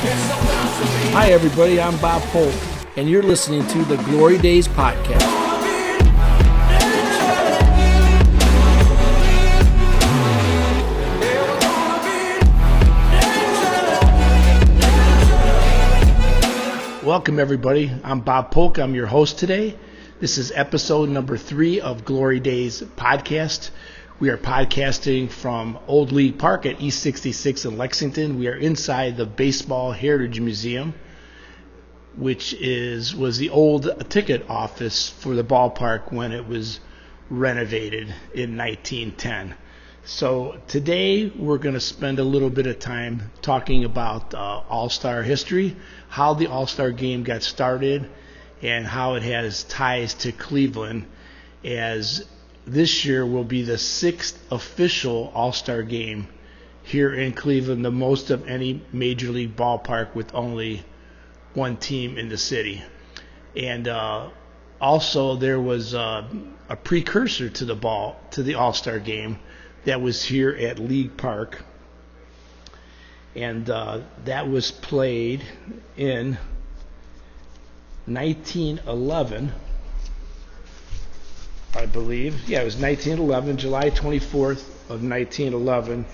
Hi, everybody. I'm Bob Polk, and you're listening to the Glory Days Podcast. Welcome, everybody. I'm Bob Polk. I'm your host today. This is episode number 3 of Glory Days Podcast. We are podcasting from Old League Park at East 66 in Lexington. We are inside the Baseball Heritage Museum, which was the old ticket office for the ballpark when it was renovated in 1910. So today we're going to spend a little bit of time talking about All-Star history, how the All-Star game got started, and how it has ties to Cleveland, as this year will be the 6th official All-Star game here in Cleveland, the most of any major league ballpark with only one team in the city. And also there was a precursor to the All-Star game that was here at League Park, and that was played in 1911, I believe. Yeah, it was 1911, July 24th of 1911.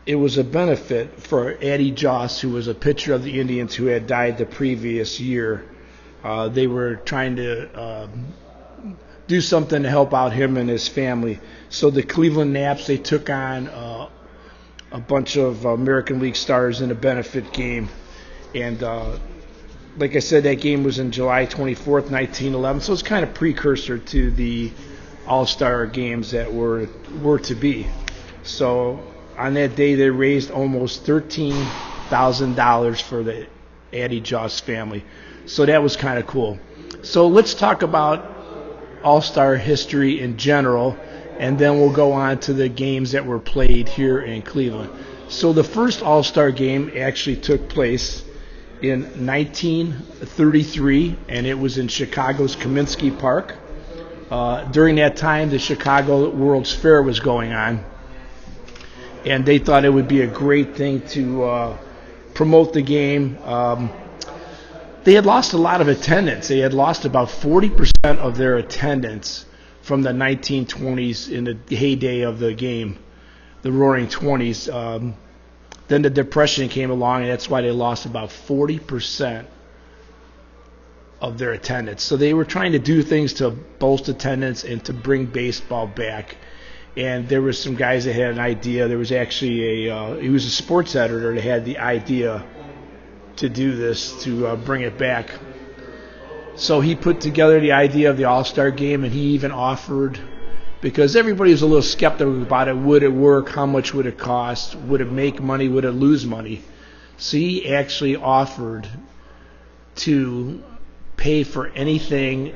It was a benefit for Addie Joss, who was a pitcher of the Indians who had died the previous year. They were trying to do something to help out him and his family. So the Cleveland Naps, they took on a bunch of American League stars in a benefit game. And like I said, that game was in July 24th, 1911. So it's kind of precursor to the All-Star games that were to be. So on that day, they raised almost $13,000 for the Addie Joss family. So that was kind of cool. So let's talk about All-Star history in general, and then we'll go on to the games that were played here in Cleveland. So the first All-Star game actually took place in 1933, and it was in Chicago's Comiskey Park. During that time, the Chicago World's Fair was going on, and they thought it would be a great thing to promote the game. They had lost a lot of attendance. They had lost about 40% of their attendance from the 1920s in the heyday of the game, the Roaring 20s. Then the Depression came along, and that's why they lost about 40% of their attendance. So they were trying to do things to boost attendance and to bring baseball back. And there were some guys that had an idea. There was actually he was a sports editor that had the idea to do this, to bring it back. So he put together the idea of the All-Star game, and he even offered, because everybody was a little skeptical about it, would it work, how much would it cost, would it make money, would it lose money. So he actually offered to pay for anything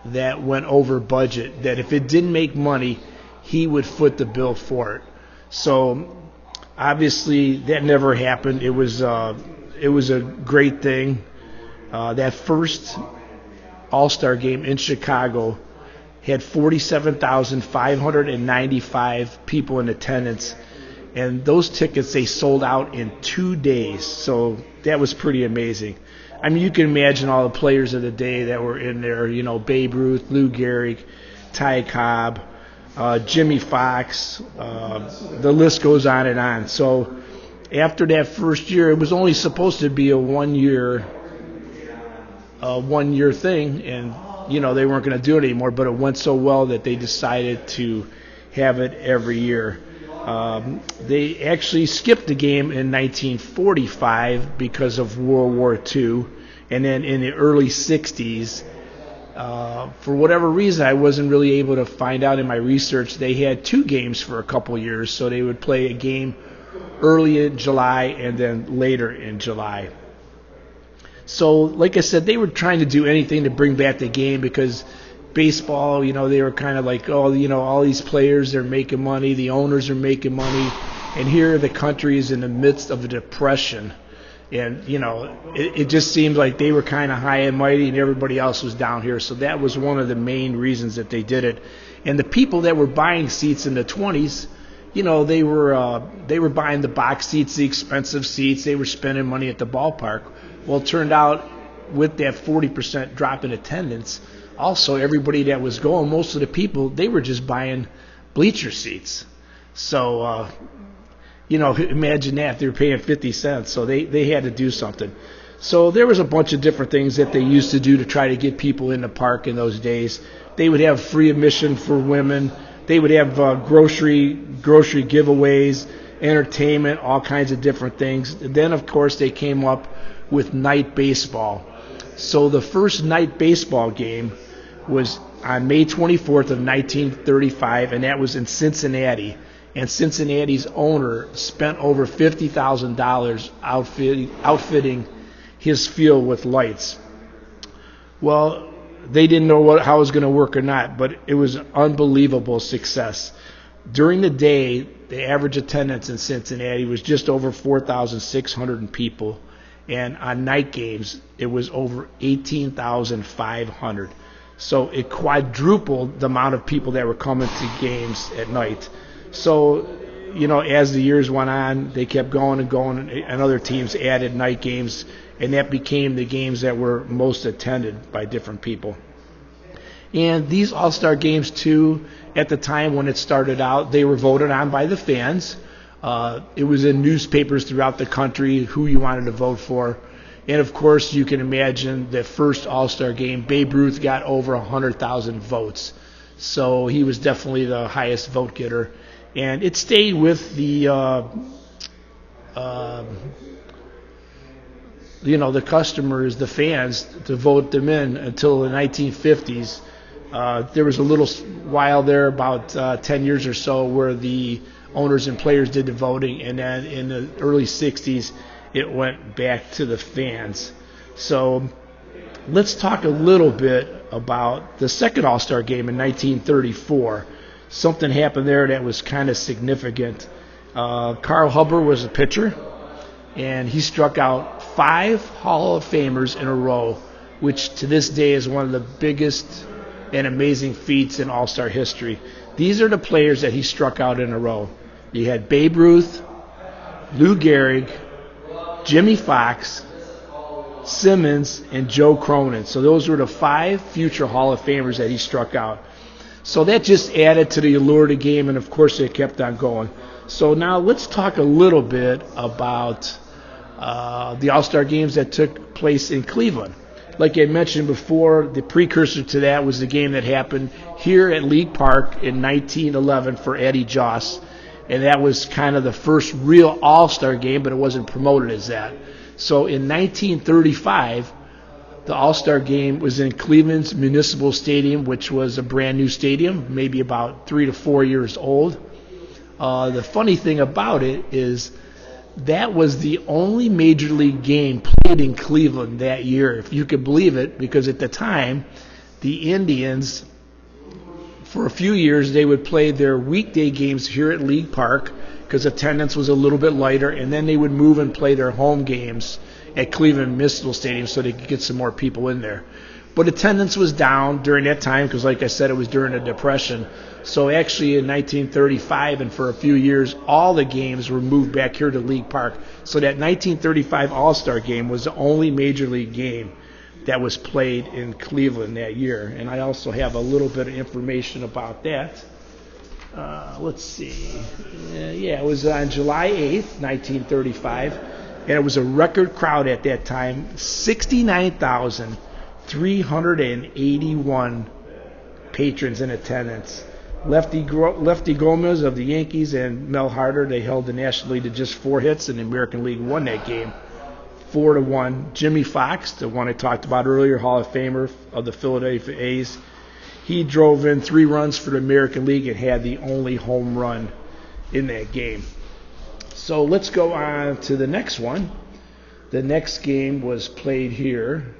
that went over budget, that if it didn't make money, he would foot the bill for it. So obviously that never happened. It was a great thing. That first All-Star game in Chicago had 47,595 people in attendance, and those tickets, they sold out in 2 days. So that was pretty amazing. I mean, you can imagine all the players of the day that were in there, you know, Babe Ruth, Lou Gehrig, Ty Cobb, Jimmy Fox, the list goes on and on. So after that first year, it was only supposed to be a one-year thing, and you know, they weren't going to do it anymore, but it went so well that they decided to have it every year. They actually skipped the game in 1945 because of World War II, and then in the early 60s, for whatever reason, I wasn't really able to find out in my research, they had 2 games for a couple years, so they would play a game early in July and then later in July. So, like I said, they were trying to do anything to bring back the game, because baseball, you know, they were kind of like, oh, you know, all these players, they're making money, the owners are making money, and here the country is in the midst of a depression. And, you know, it just seemed like they were kind of high and mighty and everybody else was down here. So that was one of the main reasons that they did it. And the people that were buying seats in the 20s, they were buying the box seats, the expensive seats. They were spending money at the ballpark. Well, it turned out with that 40% drop in attendance, also everybody that was going, most of the people, they were just buying bleacher seats. So, imagine that. They were paying 50 cents, so they had to do something. So there was a bunch of different things that they used to do to try to get people in the park in those days. They would have free admission for women. They would have grocery giveaways, entertainment, all kinds of different things. And then, of course, they came up with night baseball. So the first night baseball game was on May 24th of 1935, and that was in Cincinnati. And Cincinnati's owner spent over $50,000 outfitting his field with lights. Well, they didn't know how it was going to work or not, but it was an unbelievable success. During the day, the average attendance in Cincinnati was just over 4,600 people, and on night games, it was over 18,500. So it quadrupled the amount of people that were coming to games at night. So, as the years went on, they kept going and going, and other teams added night games, and that became the games that were most attended by different people. And these All-Star games, too, at the time when it started out, they were voted on by the fans. It was in newspapers throughout the country who you wanted to vote for. And, of course, you can imagine the first All-Star game, Babe Ruth got over 100,000 votes. So he was definitely the highest vote getter. And it stayed with the customers, the fans, to vote them in until the 1950s. There was a little while there, about 10 years or so, where the owners and players did the voting, and then in the early 60s, it went back to the fans. So let's talk a little bit about the second All-Star game in 1934. Something happened there that was kind of significant. Carl Hubbard was a pitcher, and he struck out 5 Hall of Famers in a row, which to this day is one of the biggest and amazing feats in All-Star history. These are the players that he struck out in a row. You had Babe Ruth, Lou Gehrig, Jimmy Fox, Simmons, and Joe Cronin. So those were the 5 future Hall of Famers that he struck out. So that just added to the allure of the game, and of course it kept on going. So now let's talk a little bit about the All-Star games that took place in Cleveland. Like I mentioned before, the precursor to that was the game that happened here at League Park in 1911 for Eddie Joss, and that was kind of the first real All-Star game, but it wasn't promoted as that. So in 1935, the All-Star game was in Cleveland's Municipal Stadium, which was a brand new stadium, maybe about 3 to 4 years old. The funny thing about it is that was the only Major League game played in Cleveland that year, if you could believe it, because at the time, the Indians, for a few years, they would play their weekday games here at League Park because attendance was a little bit lighter, and then they would move and play their home games at Cleveland Municipal Stadium so they could get some more people in there. But attendance was down during that time because, like I said, it was during the Depression. So actually in 1935 and for a few years, all the games were moved back here to League Park. So that 1935 All-Star game was the only Major League game that was played in Cleveland that year. And I also have a little bit of information about that. Let's see. It was on July 8th, 1935. And it was a record crowd at that time, 69,381 patrons in attendance. Lefty Gomez of the Yankees and Mel Harder, they held the National League to just 4 hits, and the American League won that game 4-1. Jimmy Fox, the one I talked about earlier, Hall of Famer of the Philadelphia A's, he drove in 3 runs for the American League and had the only home run in that game. So let's go on to the next one. The next game was played here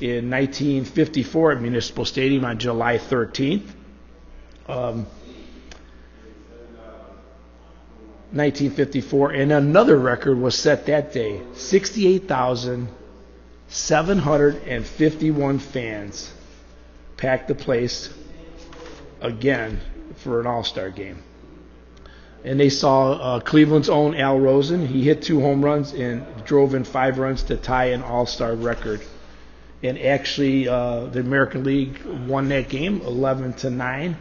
in 1954 at Municipal Stadium on July 13th. 1954, and another record was set that day. 68,751 fans packed the place again for an All-Star game. and they saw Cleveland's own Al Rosen. He hit 2 home runs and drove in 5 runs to tie an all-star record. And actually, the American League won that game 11-9.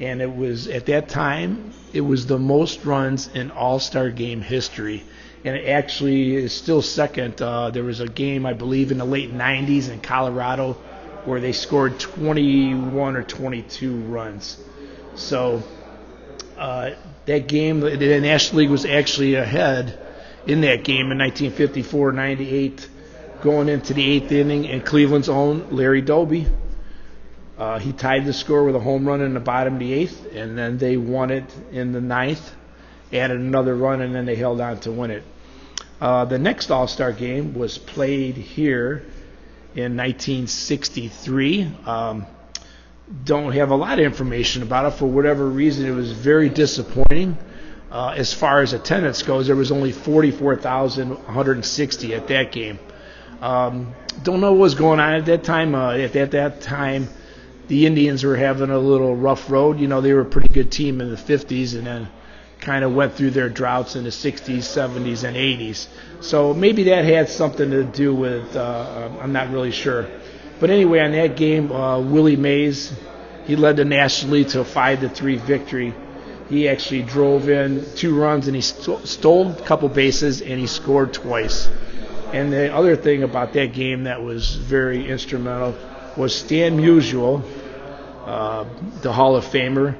And it was, at that time, it was the most runs in all-star game history. And it actually is still second. There was a game, I believe, in the late 90s in Colorado where they scored 21 or 22 runs. So that game, the National League was actually ahead in that game in 1954-98, going into the 8th inning, and Cleveland's own Larry Doby, he tied the score with a home run in the bottom of the 8th, and then they won it in the 9th, added another run, and then they held on to win it. The next All-Star game was played here in 1963. Don't have a lot of information about it. For whatever reason, it was very disappointing. As far as attendance goes, there was only 44,160 at that game. Don't know what was going on at that time. At that time, the Indians were having a little rough road. You know, they were a pretty good team in the 50s and then kind of went through their droughts in the 60s, 70s, and 80s. So maybe that had something to do with, I'm not really sure. But anyway, on that game, Willie Mays, he led the National League to a 5-3 victory. He actually drove in 2 runs, and he stole a couple bases, and he scored twice. And the other thing about that game that was very instrumental was Stan Musial, the Hall of Famer.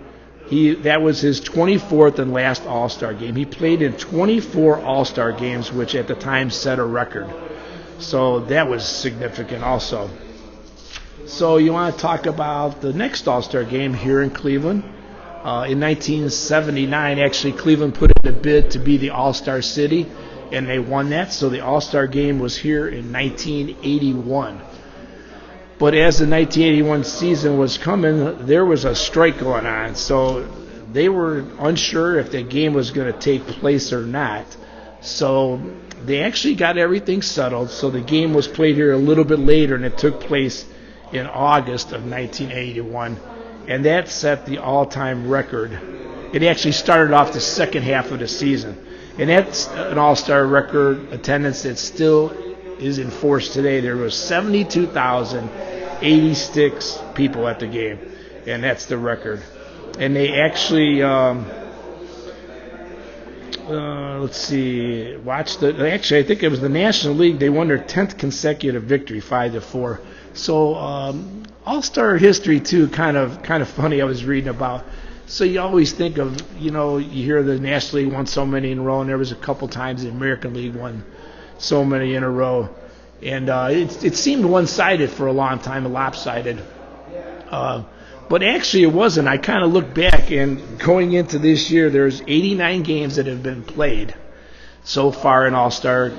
That was his 24th and last All-Star game. He played in 24 All-Star games, which at the time set a record. So that was significant also. So you want to talk about the next All-Star game here in Cleveland. In 1979, actually, Cleveland put in a bid to be the All-Star City, and they won that. So the All-Star game was here in 1981. But as the 1981 season was coming, there was a strike going on. So they were unsure if the game was going to take place or not. So they actually got everything settled. So the game was played here a little bit later, and it took place in August of 1981. And that set the all-time record. It actually started off the second half of the season. And that's an all-star record attendance that still is in force today. There was 72,086 people at the game, and that's the record. And they actually, actually, I think it was the National League. They won their 10th consecutive victory, 5-4. So all-star history too, kind of funny. I was reading about. So you always think of, you hear the National League won so many in a row, and there was a couple times the American League won so many in a row. And it seemed one-sided for a long time, lopsided. But actually it wasn't. I kind of looked back, and going into this year, there's 89 games that have been played so far in All-Star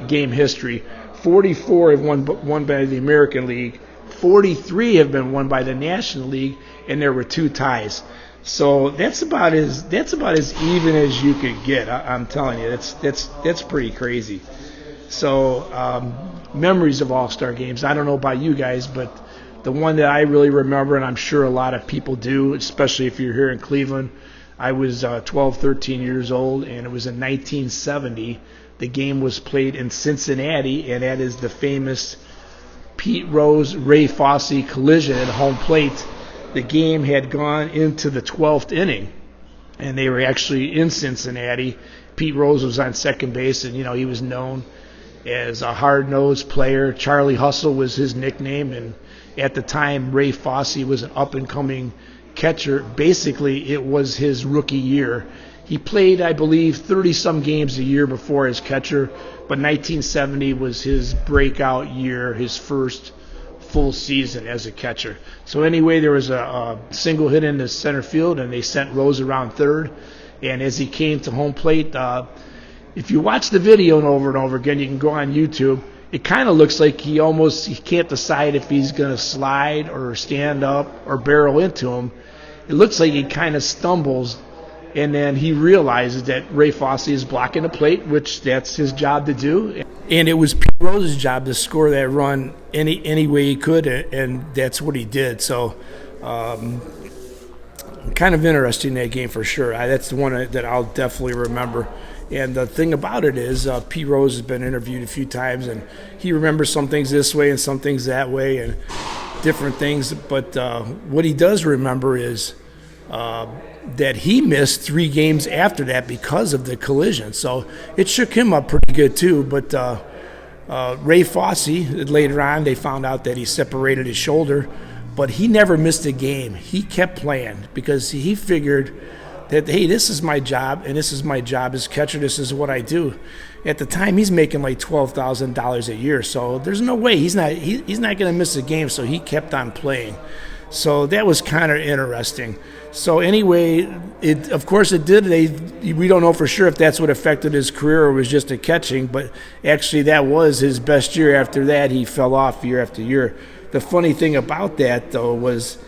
game history. 44 have won by the American League. 43 have been won by the National League, and there were 2 ties. So that's about as even as you could get. I'm telling you, that's pretty crazy. So memories of All-Star games. I don't know about you guys, but the one that I really remember, and I'm sure a lot of people do, especially if you're here in Cleveland, I was 12, 13 years old, and it was in 1970. The game was played in Cincinnati, and that is the famous Pete Rose-Ray Fosse collision at home plate. The game had gone into the 12th inning, and they were actually in Cincinnati. Pete Rose was on second base, and, he was known as a hard-nosed player. Charlie Hustle was his nickname, and at the time, Ray Fosse was an up-and-coming catcher. Basically, it was his rookie year. He played, I believe, 30-some games a year before as catcher, but 1970 was his breakout year, his first full season as a catcher. So anyway, there was a single hit into center field, and they sent Rose around third. And as he came to home plate, if you watch the video over and over again, you can go on YouTube, it kind of looks like he can't decide if he's going to slide or stand up or barrel into him. It looks like he kind of stumbles, and then he realizes that Ray Fosse is blocking the plate, which that's his job to do. And it was Pete Rose's job to score that run any way he could, and that's what he did. So kind of interesting, that game for sure. That's the one that I'll definitely remember. And the thing about it is, Pete Rose has been interviewed a few times, and he remembers some things this way and some things that way and different things. But what he does remember is that he missed 3 games after that because of the collision. So it shook him up pretty good too. But Ray Fosse, later on, they found out that he separated his shoulder, but he never missed a game. He kept playing because he figured that, hey, this is my job, and this is my job as catcher. This is what I do. At the time, he's making like $12,000 a year, so there's no way he's not going to miss a game. So he kept on playing. So that was kind of interesting. So anyway, of course it did. We don't know for sure if that's what affected his career or was just a catching, but actually that was his best year. After that, he fell off year after year. The funny thing about that, though, was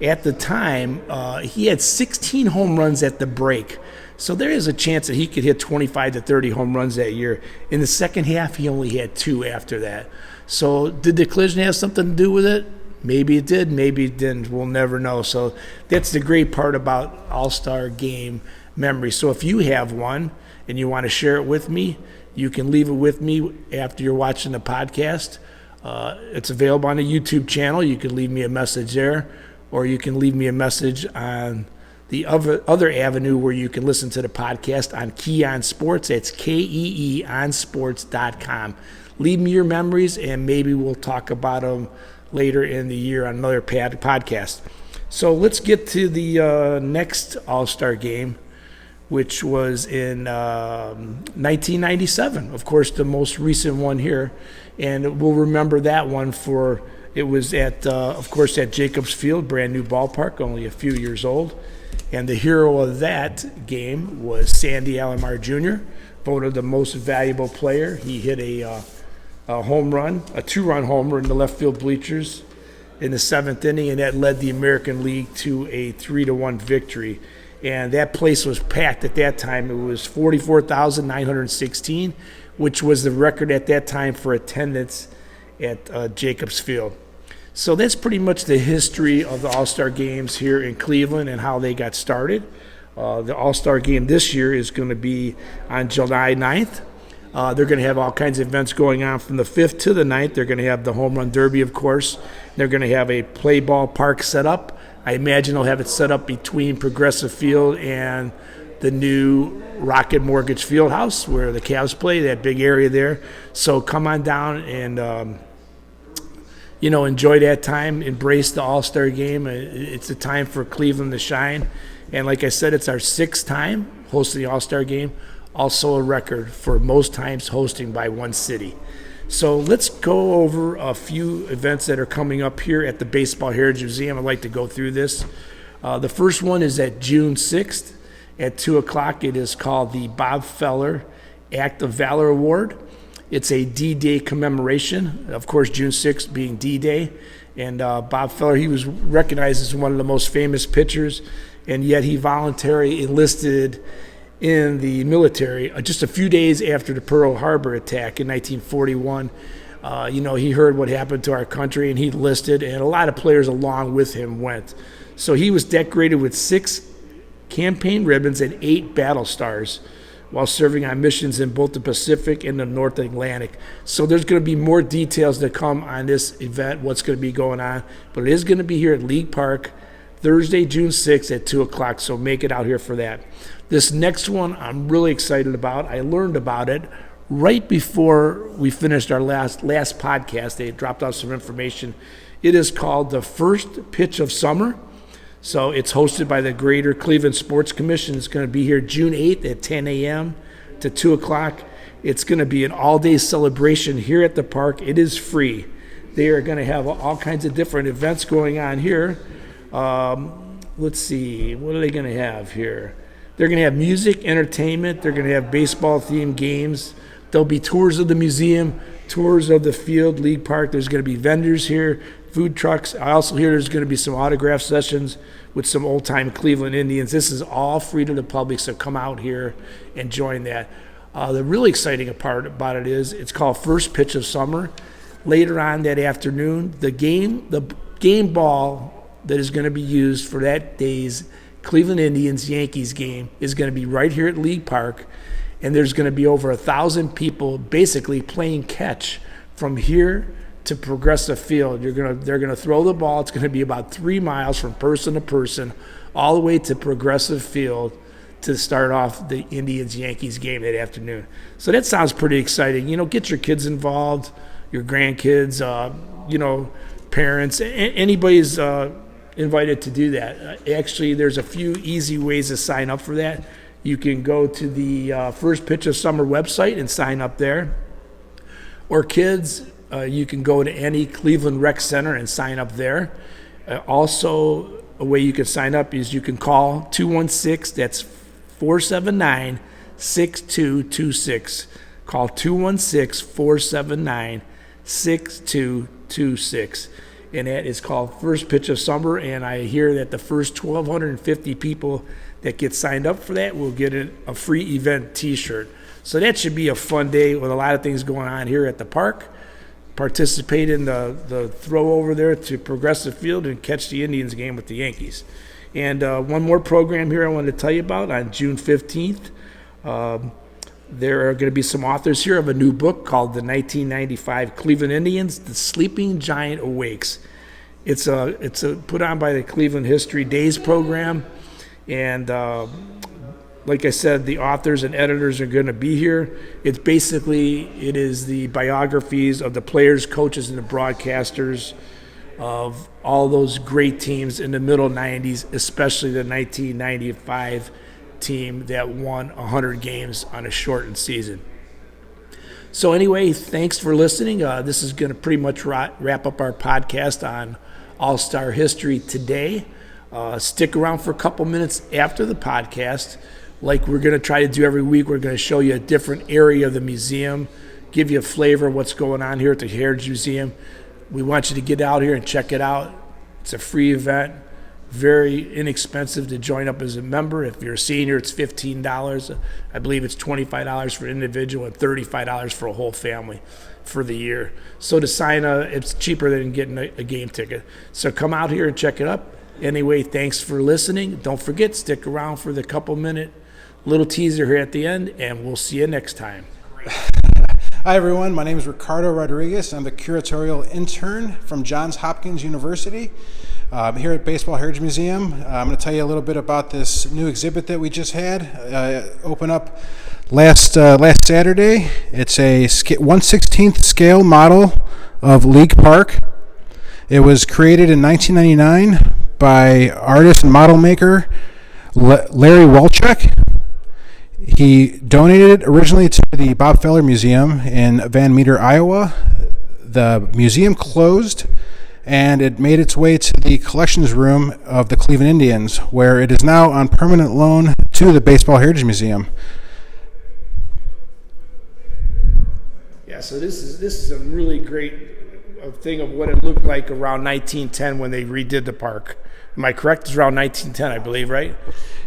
at the time, he had 16 home runs at the break. So there is a chance that he could hit 25 to 30 home runs that year. In the second half, he only had 2 after that. So did the collision have something to do with it? Maybe it did, maybe it didn't. We'll never know. So that's the great part about All-Star Game memory. So if you have one and you want to share it with me, you can leave it with me after you're watching the podcast. It's available on the YouTube channel. You can leave me a message there, or you can leave me a message on the other avenue where you can listen to the podcast on Key on Sports. That's KEE on sports.com. Leave me your memories, and maybe we'll talk about them later in the year on another podcast. So let's get to the next All-Star Game, which was in 1997. Of course, the most recent one here. And we'll remember that one it was at, of course, at Jacobs Field, brand new ballpark, only a few years old. And the hero of that game was Sandy Alomar Jr., voted the most valuable player. He hit a home run, a 2-run homer in the left field bleachers in the 7th inning, and that led the American League to a 3-1 victory. And that place was packed at that time. It was 44,916, which was the record at that time for attendance at Jacobs Field. So that's pretty much the history of the All-Star Games here in Cleveland and how they got started. The All-Star Game this year is going to be on July 9th. They're going to have all kinds of events going on from the 5th to the 9th. They're going to have the Home Run Derby, of course. They're going to have a play ball park set up. I imagine they'll have it set up between Progressive Field and the new Rocket Mortgage Fieldhouse where the Cavs play, that big area there. So come on down and, enjoy that time. Embrace the All-Star Game. It's a time for Cleveland to shine. And like I said, it's our 6th time hosting the All-Star Game. Also a record for most times hosting by one city. So let's go over a few events that are coming up here at the Baseball Heritage Museum. I'd like to go through this. The first one is at June 6th at 2 o'clock. It is called the Bob Feller Act of Valor Award. It's a D-Day commemoration, of course, June 6th being D-Day. And Bob Feller, he was recognized as one of the most famous pitchers, and yet he voluntarily enlisted in the military just a few days after the Pearl Harbor attack in 1941. He heard what happened to our country, and he enlisted, and a lot of players along with him went. So he was decorated with 6 campaign ribbons and 8 battle stars while serving on missions in both the Pacific and the North Atlantic. So there's going to be more details to come on this event, what's going to be going on. But it is going to be here at League Park, Thursday, June 6th at 2 o'clock, so make it out here for that. This next one I'm really excited about. I learned about it right before we finished our last podcast. They dropped out some information. It is called the First Pitch of Summer. So it's hosted by the Greater Cleveland Sports Commission. It's going to be here June 8th at 10 a.m. to 2 o'clock. It's going to be an all-day celebration here at the park. It is free. They are going to have all kinds of different events going on here. Let's see. What are they going to have here? They're going to have music, entertainment. They're going to have baseball-themed games. There'll be tours of the museum, tours of the field, League Park. There's going to be vendors here, food trucks. I also hear there's going to be some autograph sessions with some old-time Cleveland Indians. This is all free to the public, so come out here and join that. The really exciting part about it is it's called First Pitch of Summer. Later on that afternoon, the game ball that is going to be used for that day's Cleveland Indians Yankees game is going to be right here at League Park, and there's going to be over 1,000 people basically playing catch from here to Progressive Field. They're going to throw the ball. It's going to be about 3 miles from person to person, all the way to Progressive Field to start off the Indians-Yankees game that afternoon. So that sounds pretty exciting. Get your kids involved, your grandkids, parents, anybody's invited to do that. Actually, there's a few easy ways to sign up for that. You can go to the First Pitch of Summer website and sign up there. Or kids, you can go to any Cleveland Rec Center and sign up there. Also, a way you can sign up is you can call 216, that's 479-6226. Call 216-479-6226. And that is called First Pitch of Summer. And I hear that the first 1,250 people that get signed up for that will get a free event T-shirt. So that should be a fun day with a lot of things going on here at the park. Participate in the throw over there to Progressive Field and catch the Indians game with the Yankees. And one more program here I wanted to tell you about. On June 15th, there are going to be some authors here of a new book called The 1995 Cleveland Indians, The Sleeping Giant Awakes. It's put on by the Cleveland History Days program. And like I said, the authors and editors are going to be here. It is the biographies of the players, coaches, and the broadcasters of all those great teams in the middle 90s, especially the 1995 team that won 100 games on a shortened season. So anyway, thanks for listening. This is going to pretty much wrap up our podcast on All-Star history today. Stick around for a couple minutes after the podcast. Like we're going to try to do every week, we're going to show you a different area of the museum, give you a flavor of what's going on here at the Heritage Museum. We want you to get out here and check it out. It's a free event, very inexpensive to join up as a member. If you're a senior, it's $15. I believe it's $25 for an individual and $35 for a whole family for the year. So to sign up, it's cheaper than getting a game ticket. So come out here and check it up. Anyway, thanks for listening. Don't forget, stick around for the couple-minute little teaser here at the end, and we'll see you next time. Hi, everyone. My name is Ricardo Rodriguez. I'm the curatorial intern from Johns Hopkins University here at Baseball Heritage Museum. I'm going to tell you a little bit about this new exhibit that we just had open up last Saturday. It's a 1/16th scale model of League Park. It was created in 1999 by artist and model maker Larry Walchuk. He donated it originally to the Bob Feller Museum in Van Meter, Iowa. The museum closed, and it made its way to the collections room of the Cleveland Indians, where it is now on permanent loan to the Baseball Heritage Museum. Yeah, so this is a really great thing of what it looked like around 1910 when they redid the park. Am I correct? It's around 1910, I believe, right?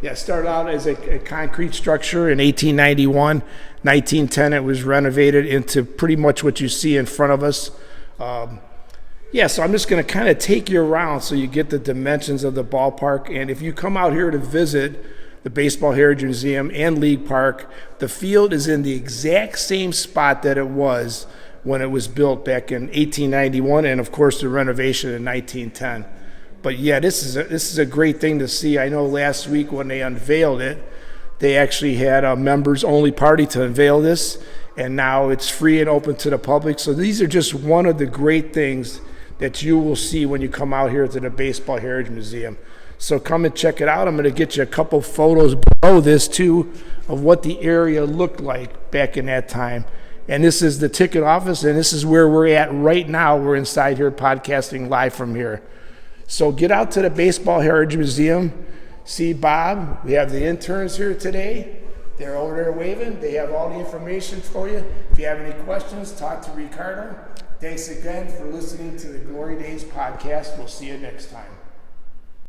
Yeah, it started out as a concrete structure in 1891. 1910, it was renovated into pretty much what you see in front of us. So I'm just going to kind of take you around so you get the dimensions of the ballpark. And if you come out here to visit the Baseball Heritage Museum and League Park, the field is in the exact same spot that it was when it was built back in 1891, and of course the renovation in 1910. But yeah, this is a great thing to see. I know last week when they unveiled it, they actually had a members-only party to unveil this, and now it's free and open to the public. So these are just one of the great things that you will see when you come out here to the Baseball Heritage Museum. So come and check it out. I'm going to get you a couple photos below this too of what the area looked like back in that time. And this is the ticket office, and this is where we're at right now. We're inside here podcasting live from here. So get out to the Baseball Heritage Museum. See Bob. We have the interns here today. They're over there waving. They have all the information for you. If you have any questions, talk to Ricardo. Thanks again for listening to the Glory Days podcast. We'll see you next time.